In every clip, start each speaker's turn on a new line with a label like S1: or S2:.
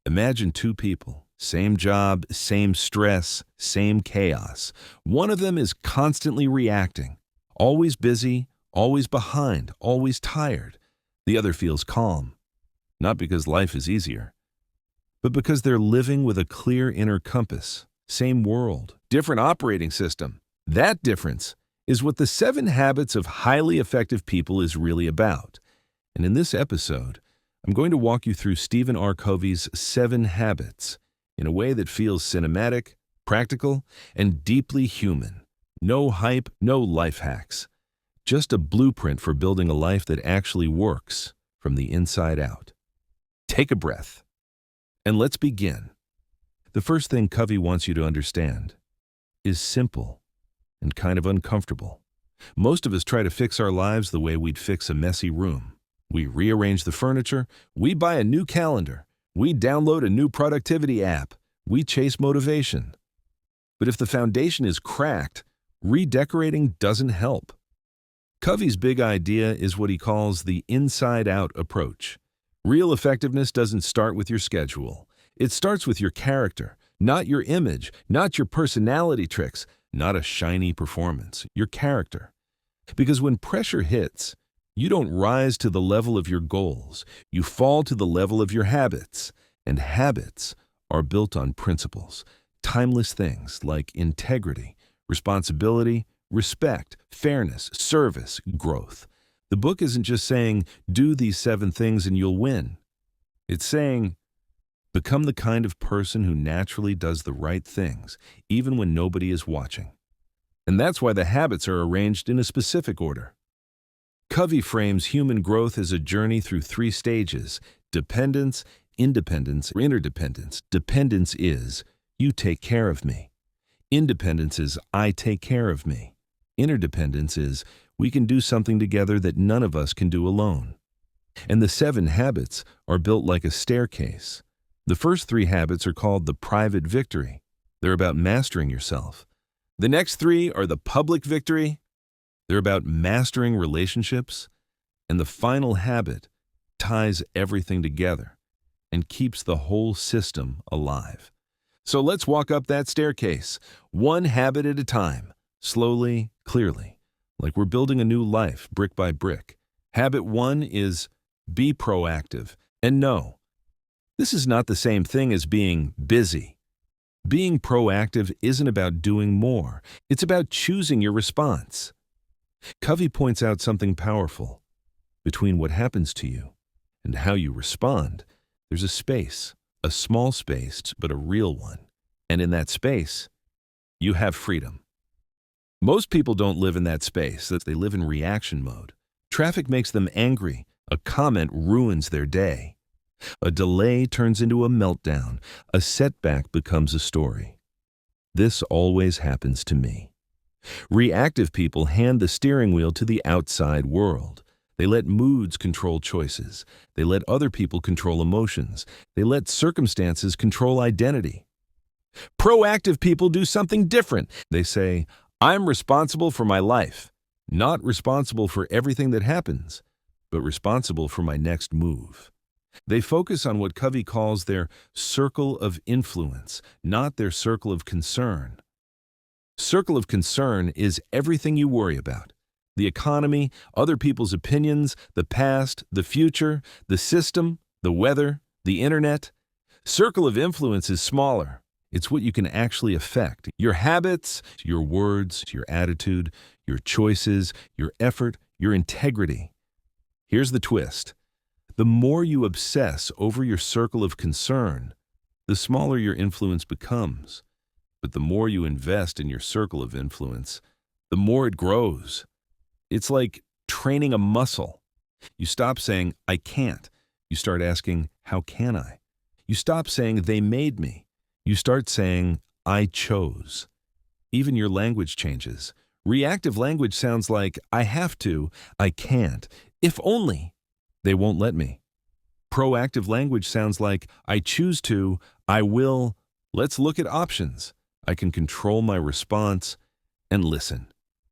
S1: Imagine two people, same job, same stress, same chaos. One of them is constantly reacting, always busy, always behind, always tired. The other feels calm, not because life is easier, but because they're living with a clear inner compass. Same world, different operating system. That difference is what the 7 Habits of Highly Effective People is really about. And in this episode, I'm going to walk you through Stephen R. Covey's 7 Habits in a way that feels cinematic, practical, and deeply human. No hype, no life hacks. Just a blueprint for building a life that actually works from the inside out. Take a breath, and let's begin. The first thing Covey wants you to understand is simple and kind of uncomfortable. Most of us try to fix our lives the way we'd fix a messy room. We rearrange the furniture, we buy a new calendar, we download a new productivity app, we chase motivation. But if the foundation is cracked, redecorating doesn't help. Covey's big idea is what he calls the inside-out approach. Real effectiveness doesn't start with your schedule. It starts with your character, not your image, not your personality tricks, not a shiny performance, your character. Because when pressure hits, you don't rise to the level of your goals. You fall to the level of your habits. And habits are built on principles, timeless things like integrity, responsibility, respect, fairness, service, growth. The book isn't just saying, do these 7 things and you'll win. It's saying, become the kind of person who naturally does the right things, even when nobody is watching. And that's why the habits are arranged in a specific order. Covey frames human growth as a journey through 3 stages: dependence, independence, interdependence. Dependence is, you take care of me. Independence is, I take care of me. Interdependence is, we can do something together that none of us can do alone. And the 7 habits are built like a staircase. The first 3 habits are called the private victory. They're about mastering yourself. The next 3 are the public victory. They're about mastering relationships. And the final habit ties everything together and keeps the whole system alive. So let's walk up that staircase, 1 habit at a time, slowly, clearly, like we're building a new life brick by brick. Habit 1 is be proactive. And no, this is not the same thing as being busy. Being proactive isn't about doing more. It's about choosing your response. Covey points out something powerful. Between what happens to you and how you respond, there's a space, a small space, but a real one. And in that space, you have freedom. Most people don't live in that space. They live in reaction mode. Traffic makes them angry. A comment ruins their day. A delay turns into a meltdown. A setback becomes a story. This always happens to me. Reactive people hand the steering wheel to the outside world. They let moods control choices. They let other people control emotions. They let circumstances control identity. Proactive people do something different. They say, I'm responsible for my life, not responsible for everything that happens, but responsible for my next move. They focus on what Covey calls their circle of influence, not their circle of concern. Circle of concern is everything you worry about. The economy, other people's opinions, the past, the future, the system, the weather, the internet. Circle of influence is smaller. It's what you can actually affect. Your habits, your words, your attitude, your choices, your effort, your integrity. Here's the twist. The more you obsess over your circle of concern, the smaller your influence becomes. But the more you invest in your circle of influence, the more it grows. It's like training a muscle. You stop saying, I can't. You start asking, how can I? You stop saying, they made me. You start saying, I chose. Even your language changes. Reactive language sounds like, I have to, I can't, if only. They won't let me. Proactive language sounds like, I choose to, I will. Let's look at options. I can control my response and listen.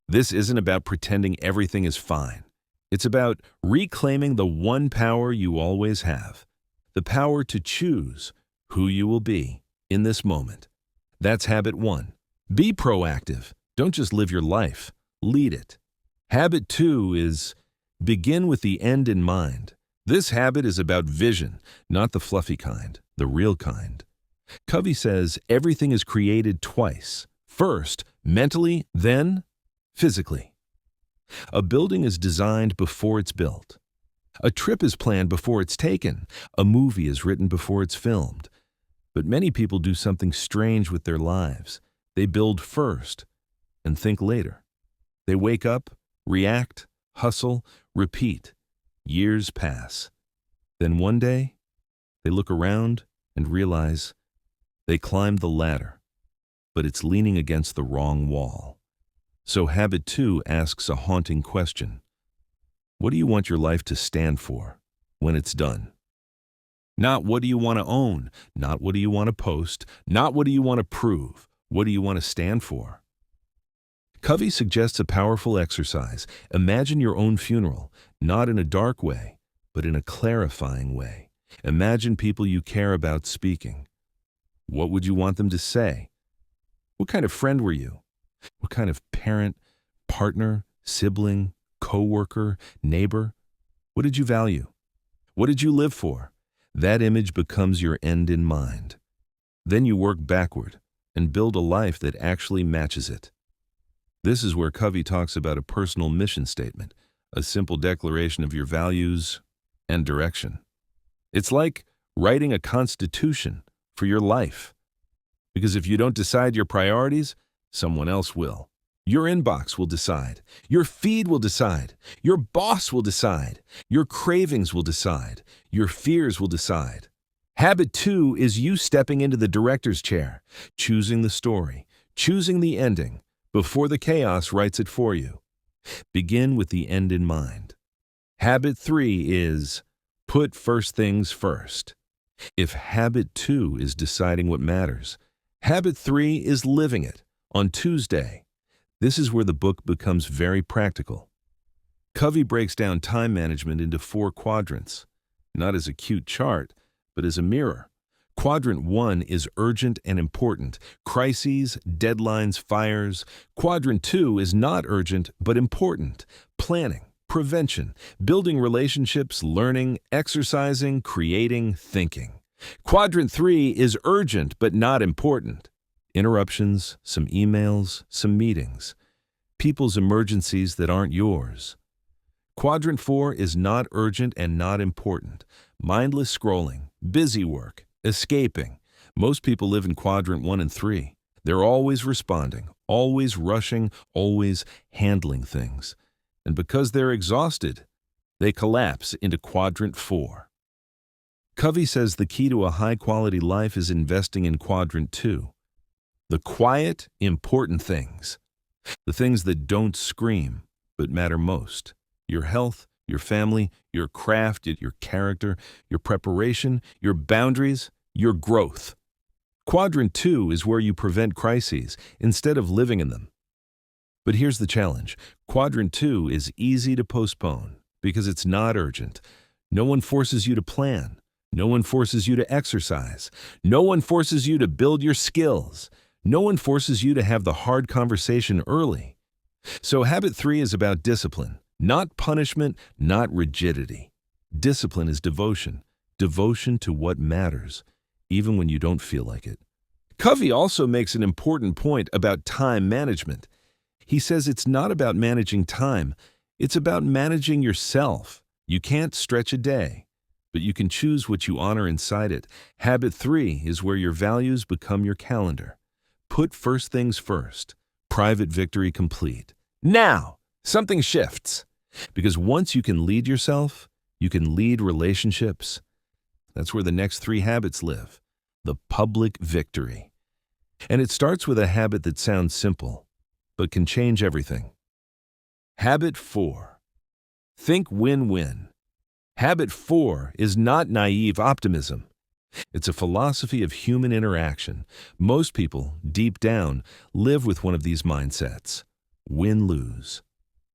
S1: This isn't about pretending everything is fine. It's about reclaiming the one power you always have, the power to choose who you will be in this moment. That's habit 1. Be proactive. Don't just live your life, lead it. Habit 2 is begin with the end in mind. This habit is about vision, not the fluffy kind, the real kind. Covey says everything is created twice. First, mentally, then physically. A building is designed before it's built. A trip is planned before it's taken. A movie is written before it's filmed. But many people do something strange with their lives. They build first and think later. They wake up, react, hustle, repeat. Years pass. Then one day, they look around and realize they climbed the ladder, but it's leaning against the wrong wall. So habit 2 asks a haunting question. What do you want your life to stand for when it's done? Not what do you want to own, not what do you want to post, not what do you want to prove, what do you want to stand for? Covey suggests a powerful exercise. Imagine your own funeral, not in a dark way, but in a clarifying way. Imagine people you care about speaking. What would you want them to say? What kind of friend were you? What kind of parent, partner, sibling, co-worker, neighbor? What did you value? What did you live for? That image becomes your end in mind. Then you work backward and build a life that actually matches it. This is where Covey talks about a personal mission statement, a simple declaration of your values and direction. It's like writing a constitution for your life. Because if you don't decide your priorities, someone else will. Your inbox will decide. Your feed will decide. Your boss will decide. Your cravings will decide. Your fears will decide. Habit 2 is you stepping into the director's chair, choosing the story, choosing the ending, before the chaos writes it for you. Begin with the end in mind. Habit 3 is put first things first. If habit 2 is deciding what matters, habit 3 is living it on Tuesday. This is where the book becomes very practical. Covey breaks down time management into 4 quadrants, not as a cute chart, but as a mirror. Quadrant 1 is urgent and important, crises, deadlines, fires. Quadrant 2 is not urgent, but important, planning, prevention, building relationships, learning, exercising, creating, thinking. Quadrant 3 is urgent, but not important. Interruptions, some emails, some meetings. People's emergencies that aren't yours. Quadrant 4 is not urgent and not important. Mindless scrolling, busy work, escaping. Most people live in quadrant 1 and 3. They're always responding, always rushing, always handling things. And because they're exhausted, they collapse into quadrant 4. Covey says the key to a high-quality life is investing in quadrant 2. The quiet, important things. The things that don't scream, but matter most. Your health, your family, your craft, your character, your preparation, your boundaries, your growth. Quadrant 2 is where you prevent crises instead of living in them. But here's the challenge. Quadrant 2 is easy to postpone because it's not urgent. No one forces you to plan. No one forces you to exercise. No one forces you to build your skills. No one forces you to have the hard conversation early. So habit 3 is about discipline, not punishment, not rigidity. Discipline is devotion, devotion to what matters, even when you don't feel like it. Covey also makes an important point about time management. He says it's not about managing time, it's about managing yourself. You can't stretch a day, but you can choose what you honor inside it. Habit 3 is where your values become your calendar. Put first things first. Private victory complete. Now, something shifts. Because once you can lead yourself, you can lead relationships. That's where the next 3 habits live. The public victory. And it starts with a habit that sounds simple, but can change everything. Habit 4. Think win-win. Habit 4 is not naive optimism. It's a philosophy of human interaction. Most people, deep down, live with one of these mindsets. Win-lose.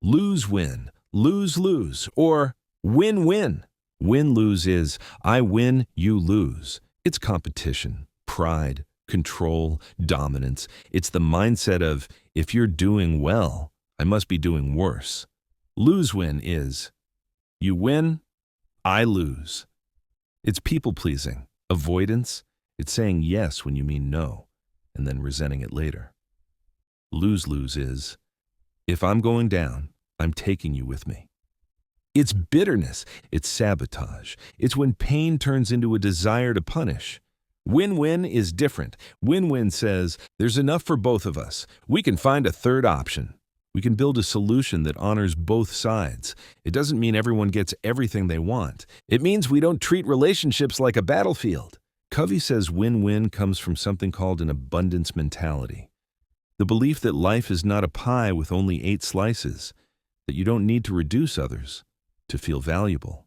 S1: Lose-win. Lose-lose. Or win-win. Win-lose is, I win, you lose. It's competition, pride, control, dominance. It's the mindset of, if you're doing well, I must be doing worse. Lose-win is, you win, I lose. It's people-pleasing, avoidance. It's saying yes when you mean no, and then resenting it later. Lose-lose is, if I'm going down, I'm taking you with me. It's bitterness. It's sabotage. It's when pain turns into a desire to punish. Win-win is different. Win-win says, there's enough for both of us. We can find a third option. We can build a solution that honors both sides. It doesn't mean everyone gets everything they want. It means we don't treat relationships like a battlefield. Covey says win-win comes from something called an abundance mentality. The belief that life is not a pie with only 8 slices, that you don't need to reduce others to feel valuable.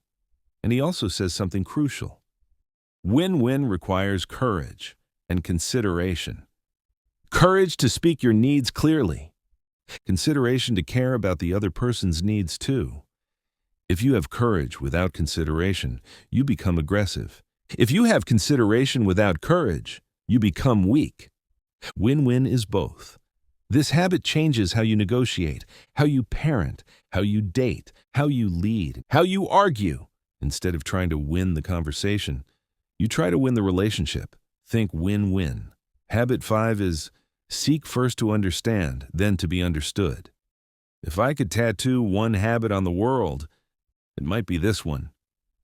S1: And he also says something crucial. Win-win requires courage and consideration. Courage to speak your needs clearly. Consideration to care about the other person's needs too. If you have courage without consideration, you become aggressive. If you have consideration without courage, you become weak. Win-win is both. This habit changes how you negotiate, how you parent, how you date, how you lead, how you argue. Instead of trying to win the conversation, you try to win the relationship. Think win-win. Habit 5 is seek first to understand, then to be understood. If I could tattoo one habit on the world, it might be this one.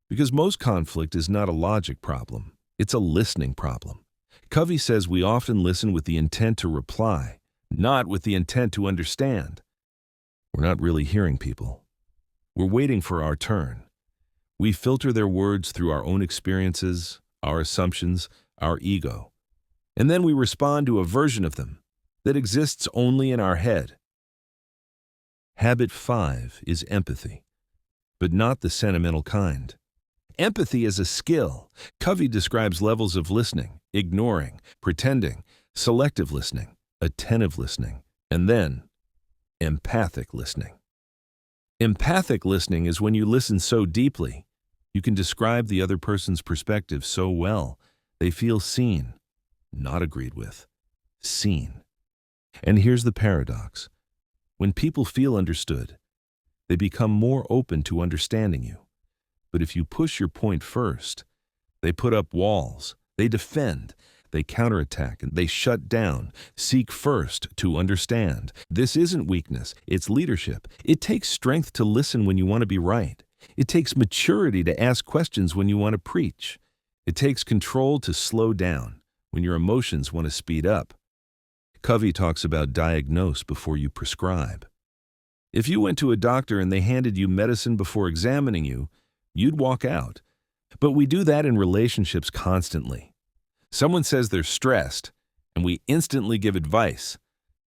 S1: Because most conflict is not a logic problem. It's a listening problem. Covey says we often listen with the intent to reply, not with the intent to understand. We're not really hearing people. We're waiting for our turn. We filter their words through our own experiences, our assumptions, our ego. And then we respond to a version of them that exists only in our head. Habit 5 is empathy, but not the sentimental kind. Empathy is a skill. Covey describes levels of listening, ignoring, pretending, selective listening, attentive listening, and then empathic listening. Empathic listening is when you listen so deeply, you can describe the other person's perspective so well, they feel seen, not agreed with, seen. And here's the paradox. When people feel understood, they become more open to understanding you. But if you push your point first, they put up walls, they defend, they counterattack, and they shut down. Seek first to understand. This isn't weakness, it's leadership. It takes strength to listen when you want to be right. It takes maturity to ask questions when you want to preach. It takes control to slow down when your emotions want to speed up. Covey talks about diagnose before you prescribe. If you went to a doctor and they handed you medicine before examining you, you'd walk out. But we do that in relationships constantly. Someone says they're stressed, and we instantly give advice.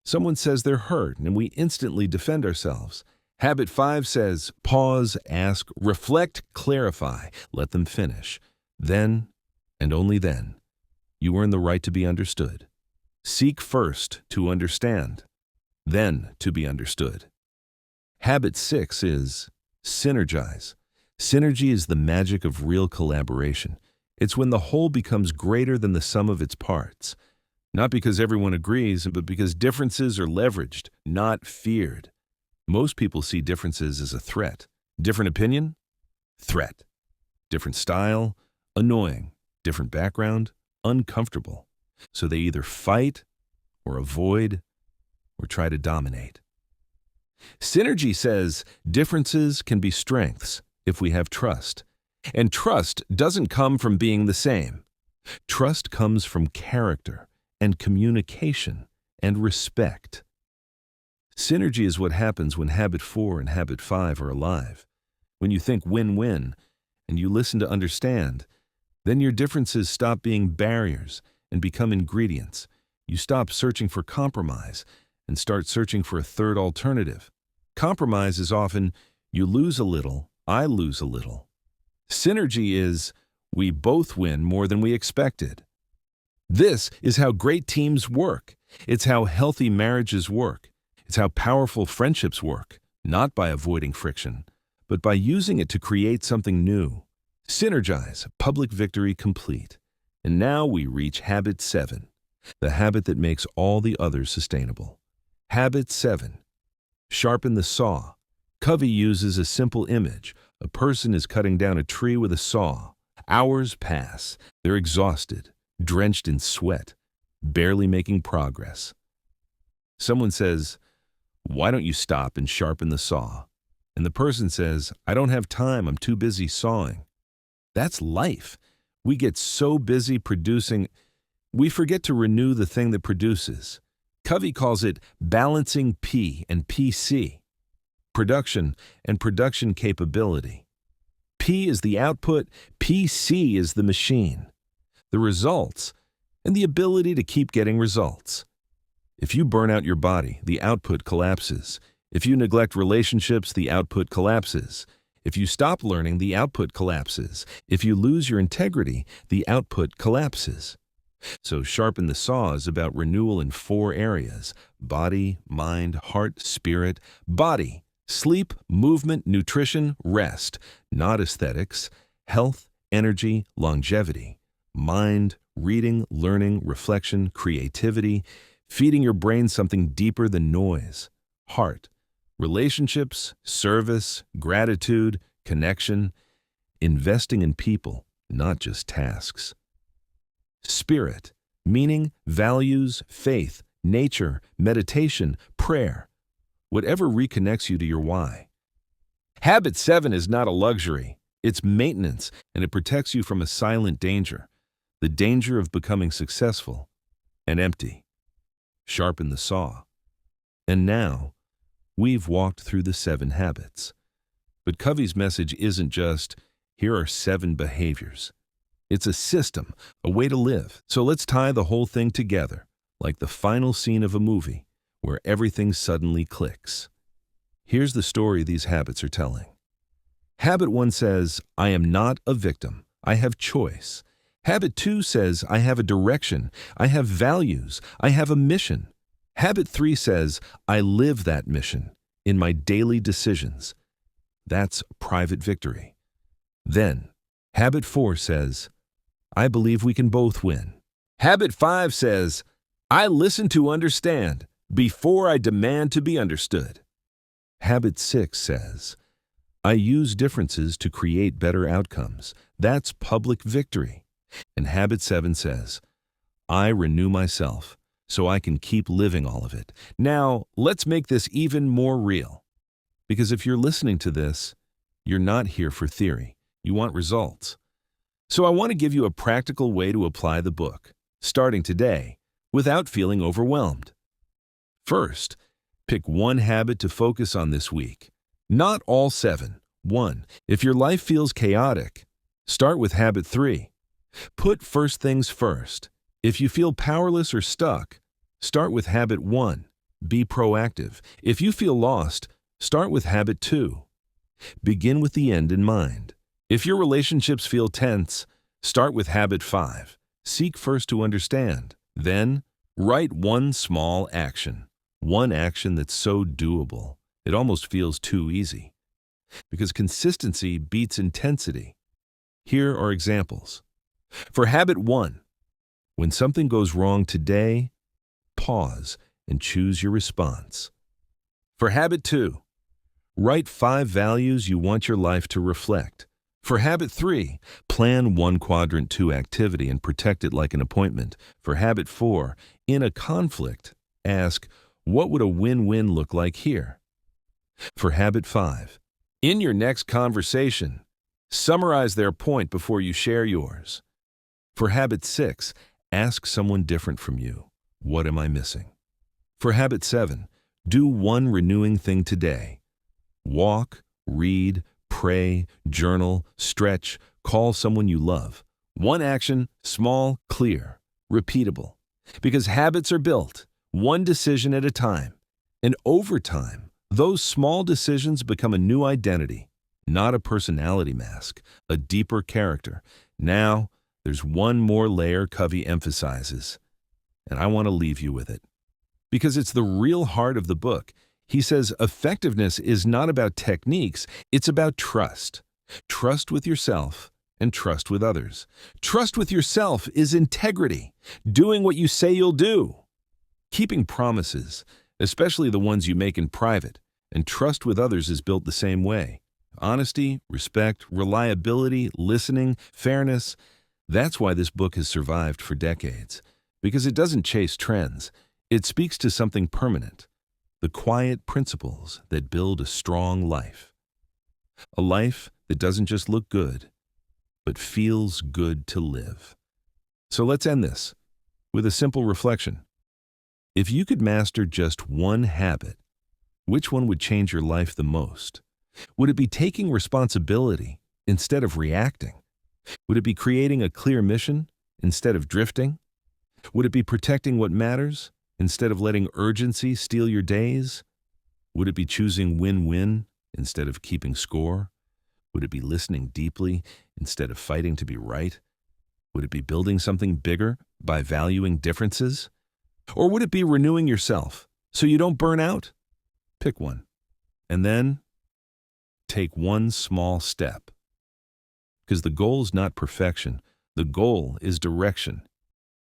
S1: Someone says they're hurt, and we instantly defend ourselves. Habit 5 says, pause, ask, reflect, clarify, let them finish. Then, and only then, you earn the right to be understood. Seek first to understand, then to be understood. Habit 6 is synergize. Synergy is the magic of real collaboration. It's when the whole becomes greater than the sum of its parts. Not because everyone agrees, but because differences are leveraged, not feared. Most people see differences as a threat. Different opinion? Threat. Different style? Annoying. Different background? Uncomfortable. So they either fight or avoid or try to dominate. Synergy says differences can be strengths if we have trust. And trust doesn't come from being the same. Trust comes from character and communication and respect. Synergy is what happens when Habit 4 and Habit 5 are alive. When you think win-win and you listen to understand, then your differences stop being barriers and become ingredients. You stop searching for compromise and start searching for a third alternative. Compromise is often, you lose a little, I lose a little. Synergy is, we both win more than we expected. This is how great teams work. It's how healthy marriages work. It's how powerful friendships work, not by avoiding friction, but by using it to create something new. Synergize, public victory complete. And now we reach habit 7, the habit that makes all the others sustainable. Habit 7. Sharpen the saw. Covey uses a simple image. A person is cutting down a tree with a saw. Hours pass. They're exhausted, drenched in sweat, barely making progress. Someone says, "Why don't you stop and sharpen the saw?" And the person says, "I don't have time. I'm too busy sawing." That's life. We get so busy producing, we forget to renew the thing that produces. Covey calls it balancing P and PC, production and production capability. P is the output, PC is the machine, the results, and the ability to keep getting results. If you burn out your body, the output collapses. If you neglect relationships, the output collapses. If you stop learning, the output collapses. If you lose your integrity, the output collapses. So Sharpen the Saw is about renewal in 4 areas: body, mind, heart, spirit. Body, sleep, movement, nutrition, rest, not aesthetics. Health, energy, longevity. Mind, reading, learning, reflection, creativity, feeding your brain something deeper than noise. Heart, relationships, service, gratitude, connection, investing in people, not just tasks. Spirit, meaning, values, faith, nature, meditation, prayer, whatever reconnects you to your why. Habit 7 is not a luxury. It's maintenance, and it protects you from a silent danger, the danger of becoming successful and empty. Sharpen the saw. And now, we've walked through the 7 habits. But Covey's message isn't just, here are 7 behaviors. It's a system, a way to live. So let's tie the whole thing together, like the final scene of a movie, where everything suddenly clicks. Here's the story these habits are telling. Habit 1 says, I am not a victim. I have choice. Habit 2 says, I have a direction. I have values. I have a mission. Habit 3 says, I live that mission in my daily decisions. That's private victory. Then, Habit 4 says, I believe we can both win. Habit 5 says, I listen to understand before I demand to be understood. Habit 6 says, I use differences to create better outcomes. That's public victory. And Habit 7 says, I renew myself so I can keep living all of it. Now, let's make this even more real. Because if you're listening to this, you're not here for theory. You want results. So I want to give you a practical way to apply the book, starting today, without feeling overwhelmed. First, pick one habit to focus on this week. Not all 7. 1. If your life feels chaotic, start with Habit 3. Put first things first. If you feel powerless or stuck, start with Habit 1. Be proactive. If you feel lost, start with Habit 2. Begin with the end in mind. If your relationships feel tense, start with Habit 5. Seek first to understand. Then, write one small action. One action that's so doable, it almost feels too easy. Because consistency beats intensity. Here are examples. For Habit 1, when something goes wrong today, pause and choose your response. For Habit 2, write 5 values you want your life to reflect. For Habit 3, plan one Quadrant 2 activity and protect it like an appointment. For Habit 4, in a conflict, ask, what would a win-win look like here? For Habit 5, in your next conversation, summarize their point before you share yours. For Habit 6, ask someone different from you, what am I missing? For Habit 7, do one renewing thing today. Walk, read, pray, journal, stretch, call someone you love. One action, small, clear, repeatable. Because habits are built, one decision at a time. And over time, those small decisions become a new identity, not a personality mask, a deeper character. Now, there's one more layer Covey emphasizes, and I want to leave you with it. Because it's the real heart of the book. He says effectiveness is not about techniques, it's about trust. Trust with yourself and trust with others. Trust with yourself is integrity, doing what you say you'll do. Keeping promises, especially the ones you make in private, and trust with others is built the same way. Honesty, respect, reliability, listening, fairness. That's why this book has survived for decades. Because it doesn't chase trends. It speaks to something permanent. The quiet principles that build a strong life. A life that doesn't just look good, but feels good to live. So let's end this with a simple reflection. If you could master just one habit, which one would change your life the most? Would it be taking responsibility instead of reacting? Would it be creating a clear mission instead of drifting? Would it be protecting what matters instead of letting urgency steal your days? Would it be choosing win-win instead of keeping score? Would it be listening deeply instead of fighting to be right? Would it be building something bigger by valuing differences? Or would it be renewing yourself so you don't burn out? Pick one. And then take one small step. Because the goal is not perfection. The goal is direction.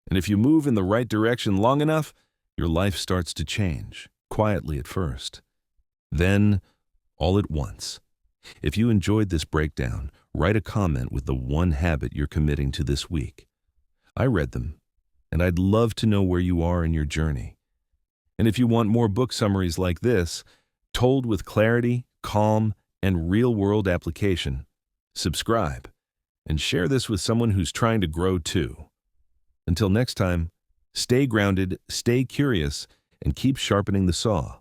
S1: And if you move in the right direction long enough, your life starts to change, quietly at first. Then, all at once. If you enjoyed this breakdown, write a comment with the one habit you're committing to this week. I read them, and I'd love to know where you are in your journey. And if you want more book summaries like this, told with clarity, calm, and real-world application, subscribe and share this with someone who's trying to grow too. Until next time, stay grounded, stay curious, and keep sharpening the saw.